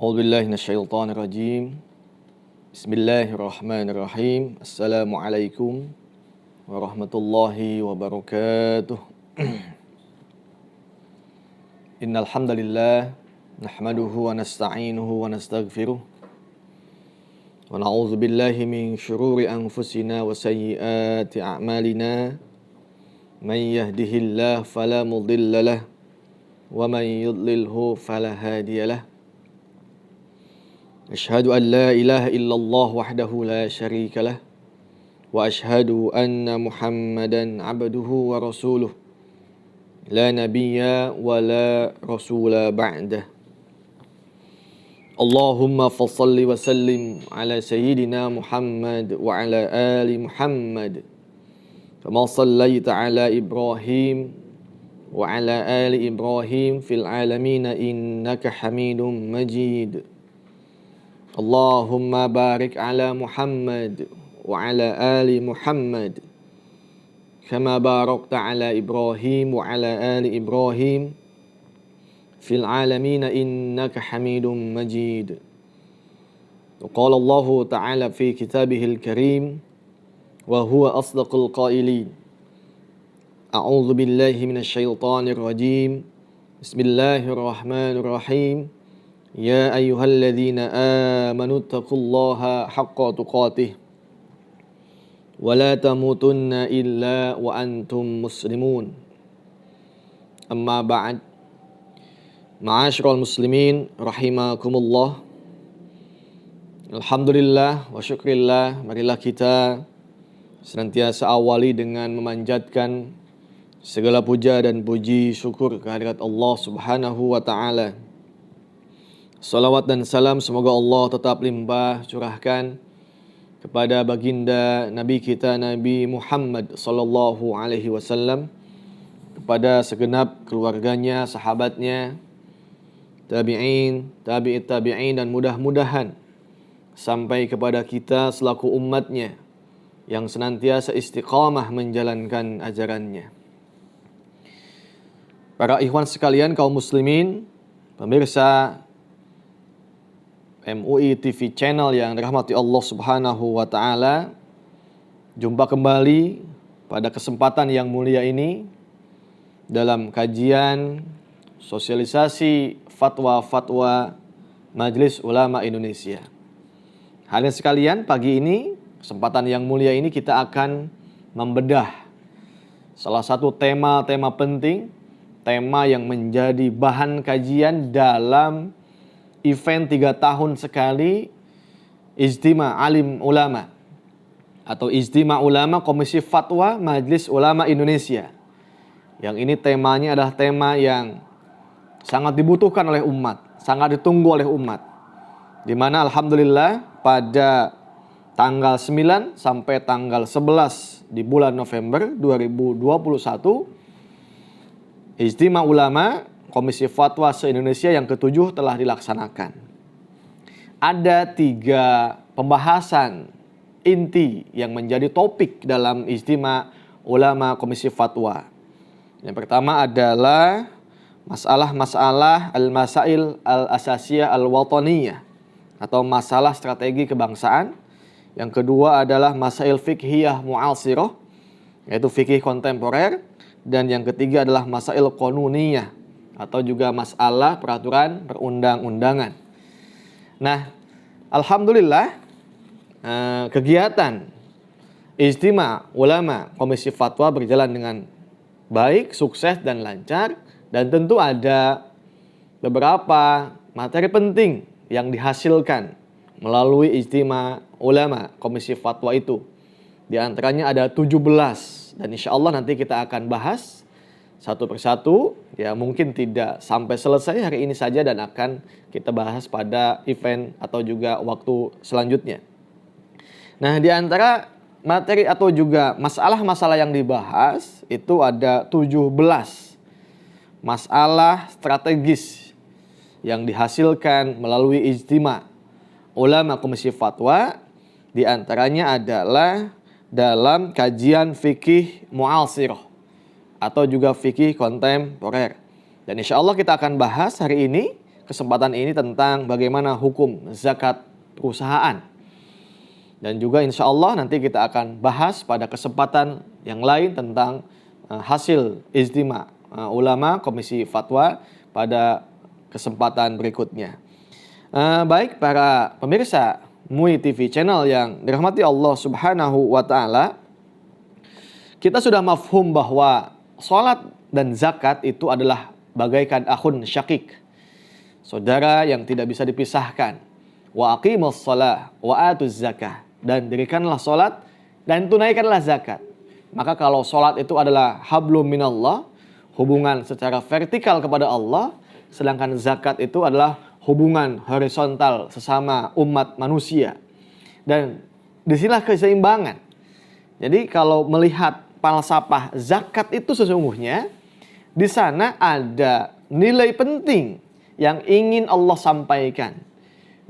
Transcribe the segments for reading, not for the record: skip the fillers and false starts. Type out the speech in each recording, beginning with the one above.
A'udzubillahi minasyaitonirrajim. Bismillahirrahmanirrahim. Assalamualaikum warahmatullahi wabarakatuh. Innal hamdalillah nahmaduhu wa nasta'inuhu wa nastaghfiruh. Wa na'udzu billahi min syururi anfusina wa sayyiati a'malina. Man yahdihillahu fala mudilla lahu wa man yudlilhu fala hadiyalah. Asyhadu an la ilaha illallah wahdahu la syarika lah wa asyhadu anna Muhammadan abduhu wa rasuluh la nabiyya wa la rasula ba'dah. Allahumma fassalli wa sallim ala sayyidina Muhammad wa ala ali Muhammad kama sallaita ala Ibrahim wa ala ali Ibrahim fil alamin innaka Hamidum Majid. Allahumma barik ala Muhammad wa ala ali Muhammad kama barakta ala Ibrahim wa ala ali Ibrahim fil alamin innaka Hamidum Majid. Qala Allah Ta'ala fi kitabihil karim wa huwa asdaqul qailin. A'udzu billahi minasy syaithanir rajim. Bismillahirrahmanirrahim. Ya ayyuhalladzina amanu taqullaha haqqa tuqatih wa la tamutunna illa wa antum muslimun. Amma ba'd. Ma'asyiral muslimin rahimakumullah. Alhamdulillah wa syukrillah, marilah kita senantiasa awali dengan memanjatkan segala puja dan puji syukur kehadirat Allah Subhanahu wa taala. Salawat dan salam semoga Allah tetap limpah curahkan kepada baginda Nabi kita Nabi Muhammad sallallahu alaihi wasallam, kepada segenap keluarganya, sahabatnya, tabi'in, tabi'it tabi'in, dan mudah-mudahan sampai kepada kita selaku umatnya yang senantiasa istiqamah menjalankan ajarannya. Para ikhwan sekalian kaum muslimin, pemirsa MUI TV channel yang dirahmati Allah Subhanahu wa taala, jumpa kembali pada kesempatan yang mulia ini dalam kajian sosialisasi fatwa-fatwa Majelis Ulama Indonesia. Hadirin sekalian, pagi ini, kesempatan yang mulia ini kita akan membedah salah satu tema-tema penting, tema yang menjadi bahan kajian dalam event 3 tahun sekali Ijtima Alim Ulama atau Ijtima Ulama Komisi Fatwa Majelis Ulama Indonesia. Yang ini temanya adalah tema yang sangat dibutuhkan oleh umat, sangat ditunggu oleh umat. Di mana alhamdulillah pada tanggal 9 sampai tanggal 11 di bulan November 2021 Ijtima Ulama Komisi Fatwa se-Indonesia yang ke-7 telah dilaksanakan. Ada 3 pembahasan inti yang menjadi topik dalam Ijtima Ulama Komisi Fatwa. Yang pertama adalah masalah-masalah al-masail al-asasiyah al-wataniyah atau masalah strategi kebangsaan. Yang kedua adalah masail fiqhiyah mu'asirah, yaitu fikih kontemporer. Dan yang ketiga adalah masail qanuniyah atau juga masalah peraturan perundang-undangan. Nah, alhamdulillah kegiatan Ijtima Ulama Komisi Fatwa berjalan dengan baik, sukses dan lancar, dan tentu ada beberapa materi penting yang dihasilkan melalui Ijtima Ulama Komisi Fatwa itu. Di antaranya ada 17, dan insya Allah nanti kita akan bahas satu persatu, ya mungkin tidak sampai selesai hari ini saja dan akan kita bahas pada event atau juga waktu selanjutnya. Nah, di antara materi atau juga masalah-masalah yang dibahas itu ada 17 masalah strategis yang dihasilkan melalui Ijtima Ulama Komisi Fatwa. Di antaranya adalah dalam kajian fikih mu'asirah atau juga fikih kontemporer. Dan insya Allah kita akan bahas hari ini kesempatan ini tentang bagaimana hukum zakat perusahaan. Dan juga insya Allah nanti kita akan bahas pada kesempatan yang lain tentang hasil ijtima ulama Komisi Fatwa pada kesempatan berikutnya. Baik para pemirsa MUI TV channel yang dirahmati Allah Subhanahu wa Ta'ala, kita sudah mafhum bahwa sholat dan zakat itu adalah bagaikan akhun syakik, saudara yang tidak bisa dipisahkan. Wa aqimus shalah wa atuz zakah, dan dirikanlah sholat dan tunaikanlah zakat. Maka kalau sholat itu adalah hablum minallah, hubungan secara vertikal kepada Allah, sedangkan zakat itu adalah hubungan horizontal sesama umat manusia. Dan disinilah keseimbangan. Jadi kalau melihat falsafah zakat itu sesungguhnya di sana ada nilai penting yang ingin Allah sampaikan.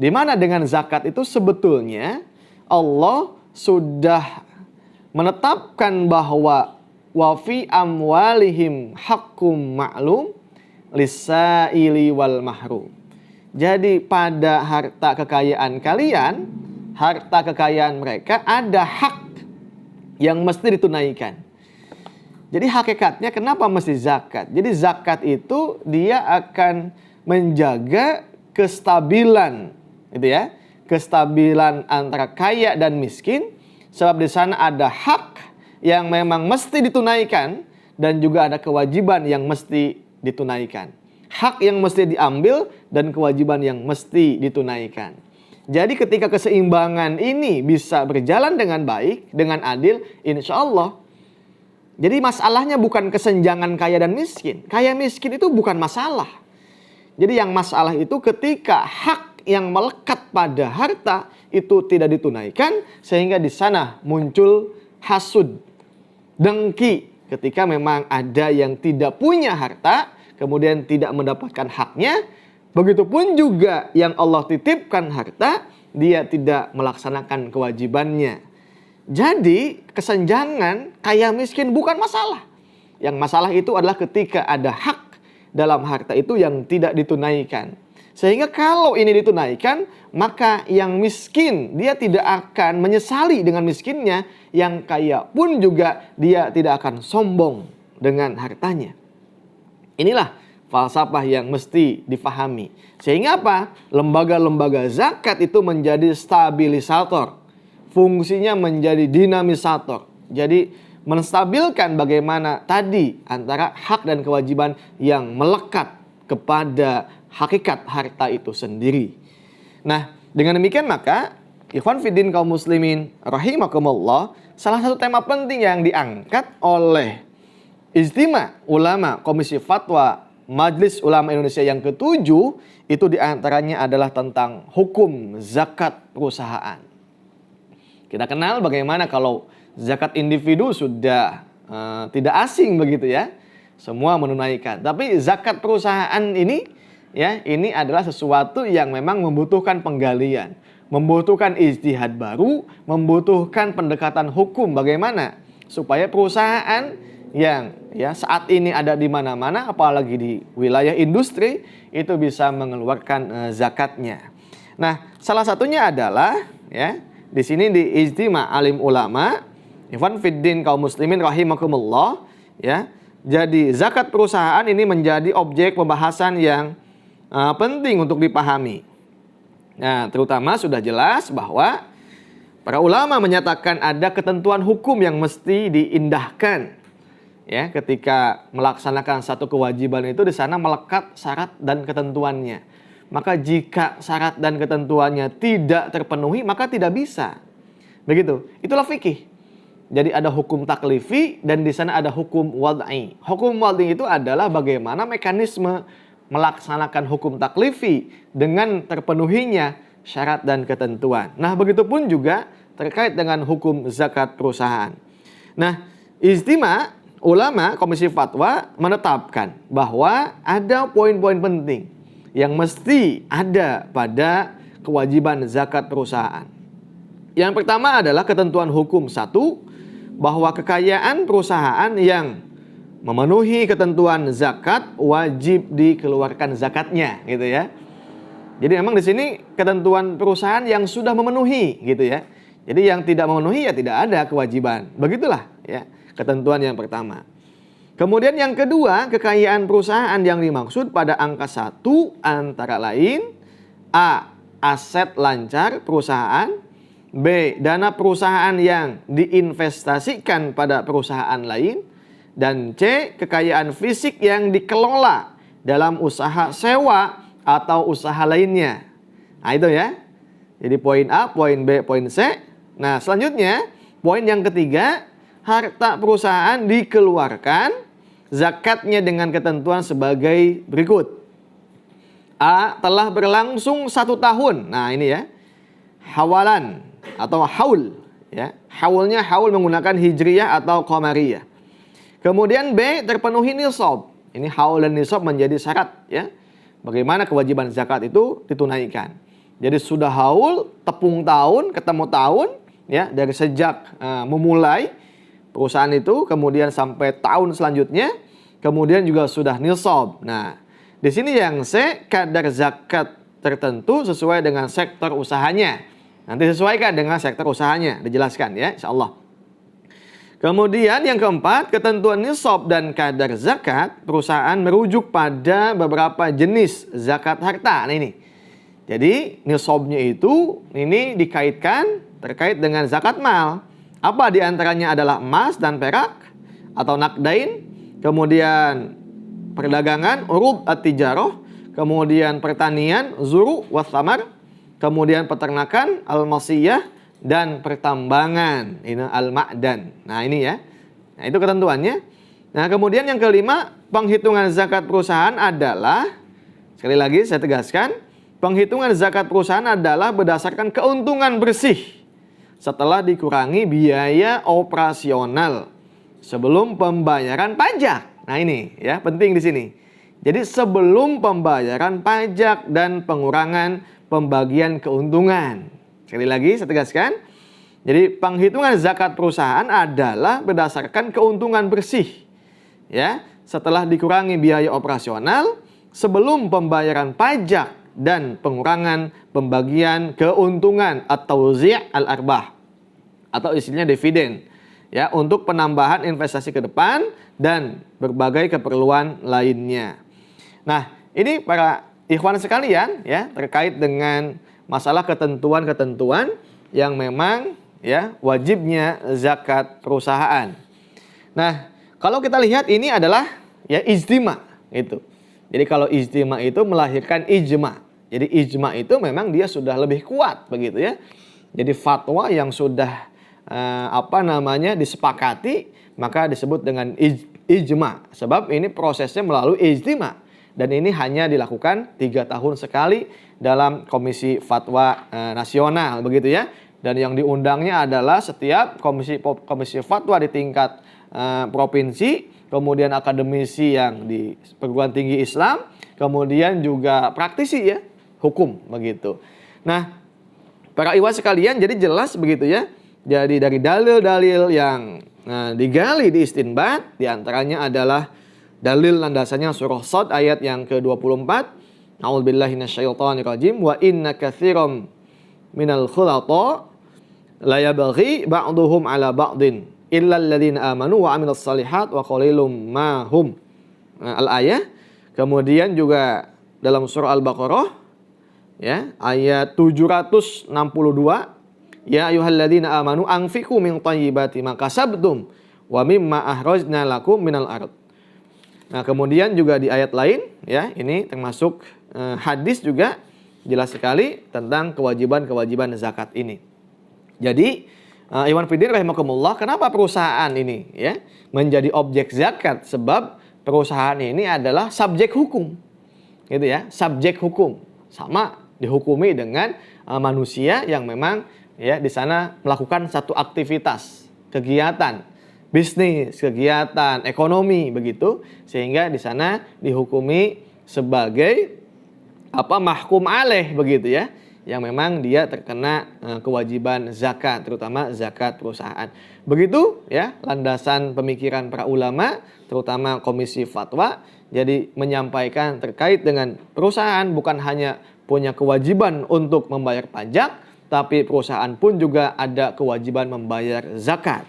Di mana dengan zakat itu sebetulnya Allah sudah menetapkan bahwa wa fi amwalihim haqqum ma'lum lis-sa'ili wal mahrum. Jadi pada harta kekayaan kalian, harta kekayaan mereka ada hak yang mesti ditunaikan. Jadi hakikatnya kenapa mesti zakat? Jadi zakat itu dia akan menjaga kestabilan, gitu ya, kestabilan antara kaya dan miskin, sebab di sana ada hak yang memang mesti ditunaikan dan juga ada kewajiban yang mesti ditunaikan. Hak yang mesti diambil dan kewajiban yang mesti ditunaikan. Jadi ketika keseimbangan ini bisa berjalan dengan baik, dengan adil, insya Allah. Jadi masalahnya bukan kesenjangan kaya dan miskin. Kaya miskin itu bukan masalah. Jadi yang masalah itu ketika hak yang melekat pada harta itu tidak ditunaikan, sehingga di sana muncul hasud, dengki, ketika memang ada yang tidak punya harta, kemudian tidak mendapatkan haknya. Begitupun juga yang Allah titipkan harta, dia tidak melaksanakan kewajibannya. Jadi kesenjangan kaya miskin bukan masalah. Yang masalah itu adalah ketika ada hak dalam harta itu yang tidak ditunaikan. Sehingga kalau ini ditunaikan, maka yang miskin dia tidak akan menyesali dengan miskinnya, yang kaya pun juga dia tidak akan sombong dengan hartanya. Inilah falsafah yang mesti difahami. Sehingga apa? Lembaga-lembaga zakat itu menjadi stabilisator. Fungsinya menjadi dinamisator. Jadi menstabilkan bagaimana tadi antara hak dan kewajiban yang melekat kepada hakikat harta itu sendiri. Nah, dengan demikian maka ikhwan fiddin kaum muslimin rahimakumullah, salah satu tema penting yang diangkat oleh Ijtima Ulama Komisi Fatwa Majelis Ulama Indonesia yang ke-7 itu diantaranya adalah tentang hukum zakat perusahaan. Kita kenal bagaimana kalau zakat individu sudah tidak asing begitu ya, semua menunaikan. Tapi zakat perusahaan ini ya, ini adalah sesuatu yang memang membutuhkan penggalian, membutuhkan ijtihad baru, membutuhkan pendekatan hukum bagaimana supaya perusahaan yang ya saat ini ada di mana-mana, apalagi di wilayah industri, itu bisa mengeluarkan zakatnya. Nah, salah satunya adalah ya di sini di Ijtima Alim Ulama, ikhwan fiddin kaum muslimin rahimakumullah ya. Jadi zakat perusahaan ini menjadi objek pembahasan yang penting untuk dipahami. Nah, terutama sudah jelas bahwa para ulama menyatakan ada ketentuan hukum yang mesti diindahkan. Ya, ketika melaksanakan satu kewajiban itu di sana melekat syarat dan ketentuannya. Maka jika syarat dan ketentuannya tidak terpenuhi, maka tidak bisa. Begitu. Itulah fikih. Jadi ada hukum taklifi dan di sana ada hukum wad'i. Hukum wad'i itu adalah bagaimana mekanisme melaksanakan hukum taklifi dengan terpenuhinya syarat dan ketentuan. Nah, begitupun juga terkait dengan hukum zakat perusahaan. Nah, Ijtima Ulama Komisi Fatwa menetapkan bahwa ada poin-poin penting yang mesti ada pada kewajiban zakat perusahaan. Yang pertama adalah ketentuan hukum. Satu, bahwa kekayaan perusahaan yang memenuhi ketentuan zakat, wajib dikeluarkan zakatnya, gitu ya. Jadi memang di sini ketentuan perusahaan yang sudah memenuhi, gitu ya. Jadi yang tidak memenuhi ya tidak ada kewajiban. Begitulah ya ketentuan yang pertama. Kemudian yang kedua, kekayaan perusahaan yang dimaksud pada angka 1 antara lain A. Aset lancar perusahaan, B. Dana perusahaan yang diinvestasikan pada perusahaan lain, dan C. Kekayaan fisik yang dikelola dalam usaha sewa atau usaha lainnya. Nah itu ya. Jadi poin A, poin B, poin C. Nah selanjutnya poin yang ketiga, harta perusahaan dikeluarkan zakatnya dengan ketentuan sebagai berikut. A. Telah berlangsung 1 tahun. Nah ini ya, hawalan atau haul ya. Haulnya haul menggunakan hijriyah atau qamariyah. Kemudian B. Terpenuhi nisab. Ini haul dan nisab menjadi syarat ya. Bagaimana kewajiban zakat itu ditunaikan. Jadi sudah haul, tepung tahun, ketemu tahun ya, dari sejak memulai perusahaan itu, kemudian sampai tahun selanjutnya, kemudian juga sudah nisab. Nah, di sini yang C, kadar zakat tertentu sesuai dengan sektor usahanya. Nanti sesuaikan dengan sektor usahanya, dijelaskan ya, insyaallah. Kemudian yang keempat, ketentuan nisab dan kadar zakat perusahaan merujuk pada beberapa jenis zakat harta. Nah ini. Jadi nisabnya itu ini dikaitkan terkait dengan zakat mal. Apa diantaranya adalah emas dan perak atau nakdain, kemudian perdagangan, urub at-tijarah, kemudian pertanian, zuru was-samar, kemudian peternakan, al-masiyah, dan pertambangan, ini al-ma'dan. Nah ini ya, nah itu ketentuannya. Nah kemudian yang kelima, penghitungan zakat perusahaan adalah, sekali lagi saya tegaskan, penghitungan zakat perusahaan adalah berdasarkan keuntungan bersih setelah dikurangi biaya operasional sebelum pembayaran pajak. Nah ini ya, penting di sini. Jadi sebelum pembayaran pajak dan pengurangan pembagian keuntungan. Sekali lagi saya tegaskan, jadi penghitungan zakat perusahaan adalah berdasarkan keuntungan bersih ya, setelah dikurangi biaya operasional sebelum pembayaran pajak dan pengurangan pembagian keuntungan atau zi' al-arbah atau istilahnya dividen ya, untuk penambahan investasi ke depan dan berbagai keperluan lainnya. Nah, ini para ikhwan sekalian ya, terkait dengan masalah ketentuan-ketentuan yang memang ya wajibnya zakat perusahaan. Nah, kalau kita lihat ini adalah ya ijtima itu. Jadi kalau ijtima itu melahirkan ijma. Jadi ijma itu memang dia sudah lebih kuat begitu ya. Jadi fatwa yang sudah disepakati maka disebut dengan ijma. Sebab ini prosesnya melalui ijtima. Dan ini hanya dilakukan 3 tahun sekali dalam Komisi Fatwa Nasional begitu ya. Dan yang diundangnya adalah setiap komisi fatwa di tingkat provinsi, kemudian akademisi yang di perguruan tinggi Islam, kemudian juga praktisi ya, hukum begitu. Nah, para ikhwan sekalian, jadi jelas begitu ya. Jadi dari dalil-dalil yang digali di istinbat, diantaranya adalah dalil landasannya surah Shad ayat yang ke-24. A'udzubillahi minasyaitonirrajim. Wa inna katsiran minal khulata la yabghi ba'duhum 'ala ba'din illa alladziina amanu wa 'amilus shalihat wa qalilum ma hum. Al-ayah. Kemudian juga dalam surah Al-Baqarah ya, ayat 762. Ya ayyuhalladzina amanu anfiqu min thayyibati ma kasabtum wa mimma akhrajna lakum minal ardh. Nah, kemudian juga di ayat lain ya, ini termasuk hadis juga jelas sekali tentang kewajiban-kewajiban zakat ini. Jadi Iwan Fiddin rahimakumullah, kenapa perusahaan ini ya menjadi objek zakat? Sebab perusahaan ini adalah subjek hukum. Gitu ya, subjek hukum. Sama dihukumi dengan manusia yang memang ya di sana melakukan satu aktivitas, kegiatan, bisnis, kegiatan, ekonomi begitu, sehingga di sana dihukumi sebagai mahkum alaih begitu ya. yang memang dia terkena kewajiban zakat, terutama zakat perusahaan. Begitu ya landasan pemikiran para ulama, terutama Komisi Fatwa. Jadi menyampaikan terkait dengan perusahaan bukan hanya punya kewajiban untuk membayar pajak, tapi perusahaan pun juga ada kewajiban membayar zakat.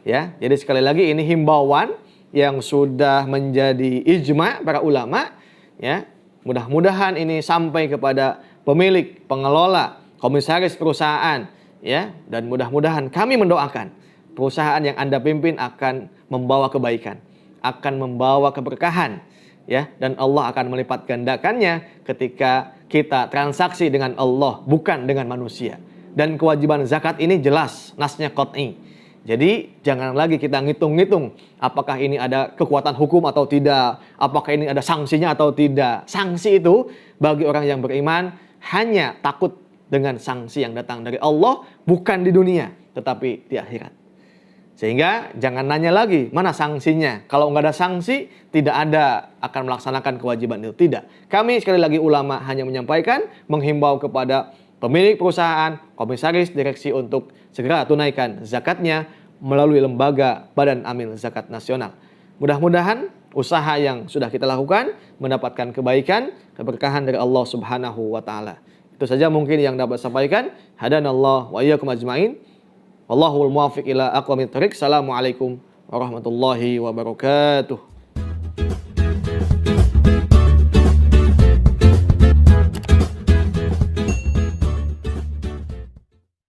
Ya, jadi sekali lagi ini himbauan yang sudah menjadi ijma para ulama. Ya, mudah-mudahan ini sampai kepada pemilik, pengelola, komisaris perusahaan. Ya, dan mudah-mudahan kami mendoakan perusahaan yang Anda pimpin akan membawa kebaikan, akan membawa keberkahan. Ya, dan Allah akan melipat gandakannya ketika kita transaksi dengan Allah, bukan dengan manusia. Dan kewajiban zakat ini jelas, nasnya qat'i. Jadi jangan lagi kita ngitung-ngitung apakah ini ada kekuatan hukum atau tidak, apakah ini ada sanksinya atau tidak. Sanksi itu bagi orang yang beriman hanya takut dengan sanksi yang datang dari Allah, bukan di dunia, tetapi di akhirat. Sehingga jangan nanya lagi, mana sanksinya? Kalau nggak ada sanksi, tidak ada akan melaksanakan kewajiban itu. Tidak. Kami sekali lagi ulama hanya menyampaikan, menghimbau kepada pemilik perusahaan, komisaris, direksi untuk segera tunaikan zakatnya melalui lembaga Badan Amil Zakat Nasional. Mudah-mudahan usaha yang sudah kita lakukan mendapatkan kebaikan, keberkahan dari Allah Subhanahu wa taala. Itu saja mungkin yang dapat saya sampaikan. Hadanallah wa iyyakum ajmain. Wallahul muwaffiq ila aqwamit thoriq. Assalamualaikum warahmatullahi wabarakatuh.